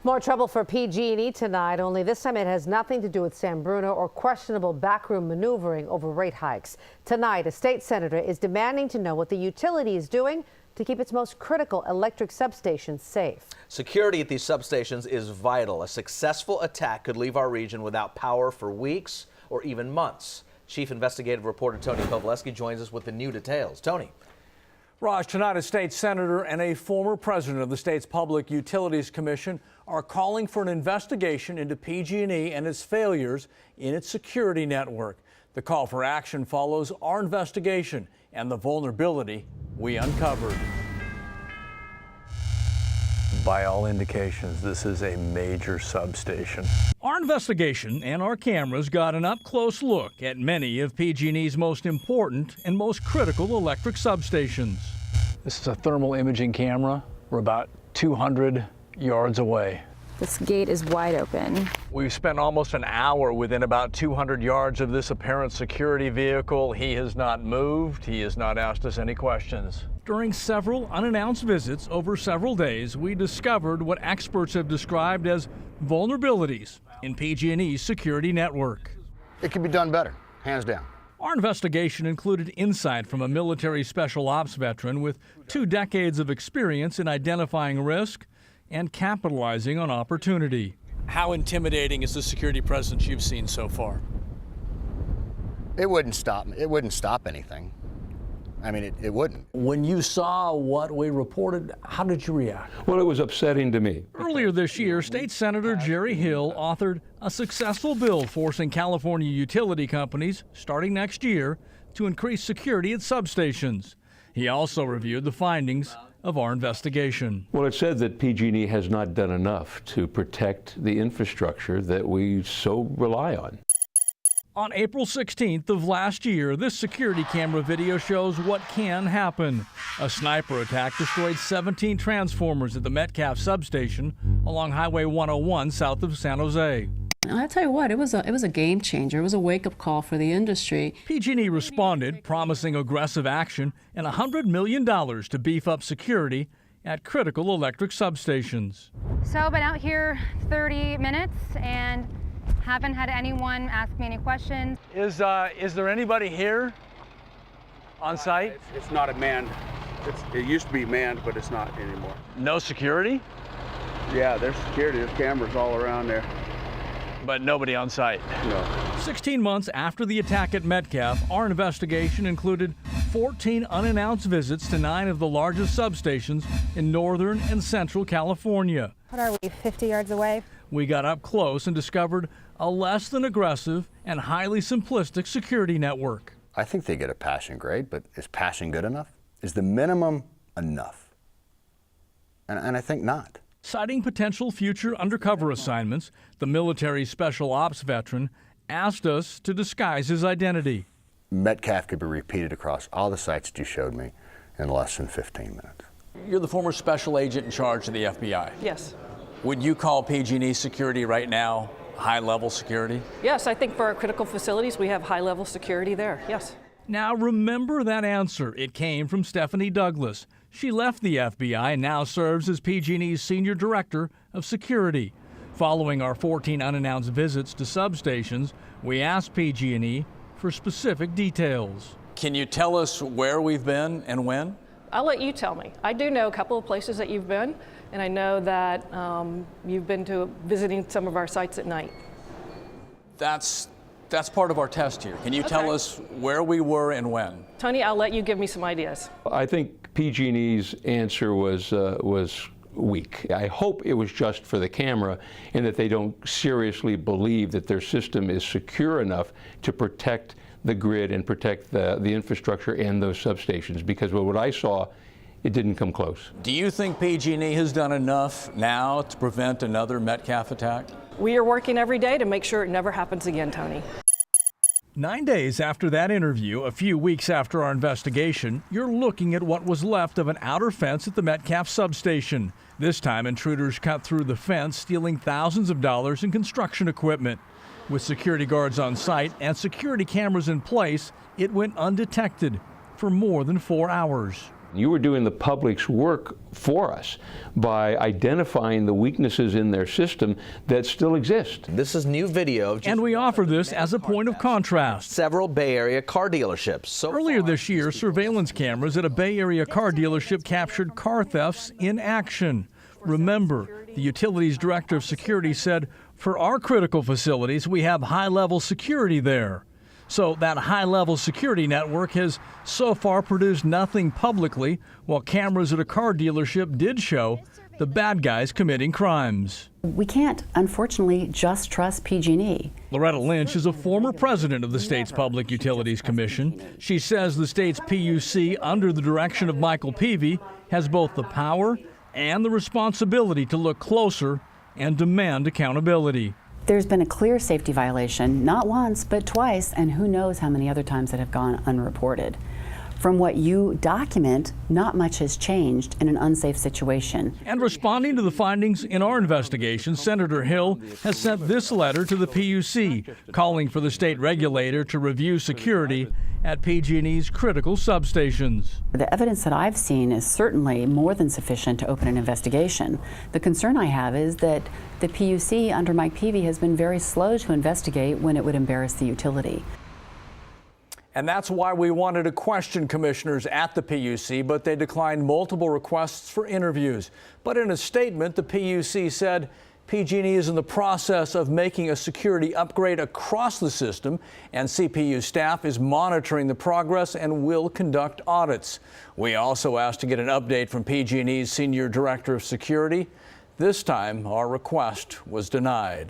More trouble for PG&E tonight, only this time it has nothing to do with San Bruno or questionable backroom maneuvering over rate hikes. Tonight, a state senator is demanding to know what the utility is doing to keep its most critical electric substations safe. Security at these substations is vital. A successful attack could leave our region without power for weeks or even months. Chief Investigative Reporter Tony Kovaleski joins us with the new details. Tony. Raj, tonight a state senator and a former president of the state's Public Utilities Commission are calling for an investigation into PG&E and its failures in its security network. The call for action follows our investigation and the vulnerability we uncovered. By all indications, this is a major substation. Our investigation and our cameras got an up-close look at many of PG&E's most important and most critical electric substations. This is a thermal imaging camera. We're about 200 yards away. This gate is wide open. We've spent almost an hour within about 200 yards of this apparent security vehicle. He has not moved. He has not asked us any questions. During several unannounced visits over several days, we discovered what experts have described as vulnerabilities in PG&E's security network. It can be done better, hands down. Our investigation included insight from a military special ops veteran with 2 decades of experience in identifying risk and capitalizing on opportunity. How intimidating is the security presence you've seen so far? It wouldn't stop me. It wouldn't stop anything. I mean, it wouldn't. When you saw what we reported, how did you react? Well, it was upsetting to me. Earlier this year, State Senator Jerry Hill authored a successful bill forcing California utility companies, starting next year, to increase security at substations. He also reviewed the findings of our investigation. Well, it said that PG&E has not done enough to protect the infrastructure that we so rely on. On April 16th of last year, this security camera video shows what can happen. A sniper attack destroyed 17 transformers at the Metcalf substation along Highway 101 south of San Jose. I'll tell you what, it was a game changer. It was a wake-up call for the industry. PG&E responded, promising aggressive action and $100 million to beef up security at critical electric substations. So I've been out here 30 minutes and haven't had anyone ask me any questions. Is there anybody here on site? It's not a manned. It used to be manned, but it's not anymore. No security? Yeah, there's security. There's cameras all around there. But nobody on site? No. 16 months after the attack at Metcalf, our investigation included 14 unannounced visits to 9 of the largest substations in northern and central California. What are we, 50 yards away? We got up close and discovered a less than aggressive and highly simplistic security network. I think they get a passing grade, but is passing good enough? Is the minimum enough? And I think not. Citing potential future undercover assignments, the military special ops veteran asked us to disguise his identity. Metcalf could be repeated across all the sites that you showed me in less than 15 minutes. You're the former special agent in charge of the FBI. Yes. Would you call PG&E security right now high-level security? Yes, I think for our critical facilities, we have high-level security there, yes. Now remember that answer. It came from Stephanie Douglas. She left the FBI and now serves as PG&E's Senior Director of Security. Following our 14 unannounced visits to substations, we asked PG&E for specific details. Can you tell us where we've been and when? I'll let you tell me. I do know a couple of places that you've been, and I know that you've been to visiting some of our sites at night. That's part of our test here. Can you tell us where we were and when? Tony, I'll let you give me some ideas. I think PG&E's answer was weak. I hope it was just for the camera and that they don't seriously believe that their system is secure enough to protect the grid and protect the infrastructure and those substations, because what I saw, it didn't come close. Do you think PG&E has done enough now to prevent another Metcalf attack? We are working every day to make sure it never happens again, Tony. 9 days after that interview, a few weeks after our investigation, you're looking at what was left of an outer fence at the Metcalf substation. This time, intruders cut through the fence, stealing thousands of dollars in construction equipment. With security guards on site and security cameras in place, it went undetected for more than 4 hours. You were doing the public's work for us by identifying the weaknesses in their system that still exist. This is new video. And we offer this as a point of contrast. Several Bay Area car dealerships. Earlier this year, surveillance cameras at a Bay Area car dealership captured car thefts in action. Remember, the utilities director of security said, for our critical facilities, we have high-level security there. So that high-level security network has so far produced nothing publicly, while cameras at a car dealership did show the bad guys committing crimes. We can't, unfortunately, just trust PG&E. Loretta Lynch is a former president of the state's Public Utilities Commission. She says the state's PUC, under the direction of Michael Peavy, has both the power and the responsibility to look closer and demand accountability. There's been a clear safety violation, not once, but twice, and who knows how many other times that have gone unreported. From what you document, not much has changed in an unsafe situation. And responding to the findings in our investigation, Senator Hill has sent this letter to the PUC, calling for the state regulator to review security at PG&E's critical substations. The evidence that I've seen is certainly more than sufficient to open an investigation. The concern I have is that the PUC under Mike Peavy has been very slow to investigate when it would embarrass the utility. And that's why we wanted to question commissioners at the PUC, but they declined multiple requests for interviews. But in a statement, the PUC said PG&E is in the process of making a security upgrade across the system, and CPU staff is monitoring the progress and will conduct audits. We also asked to get an update from PG&E's Senior Director of Security. This time, our request was denied.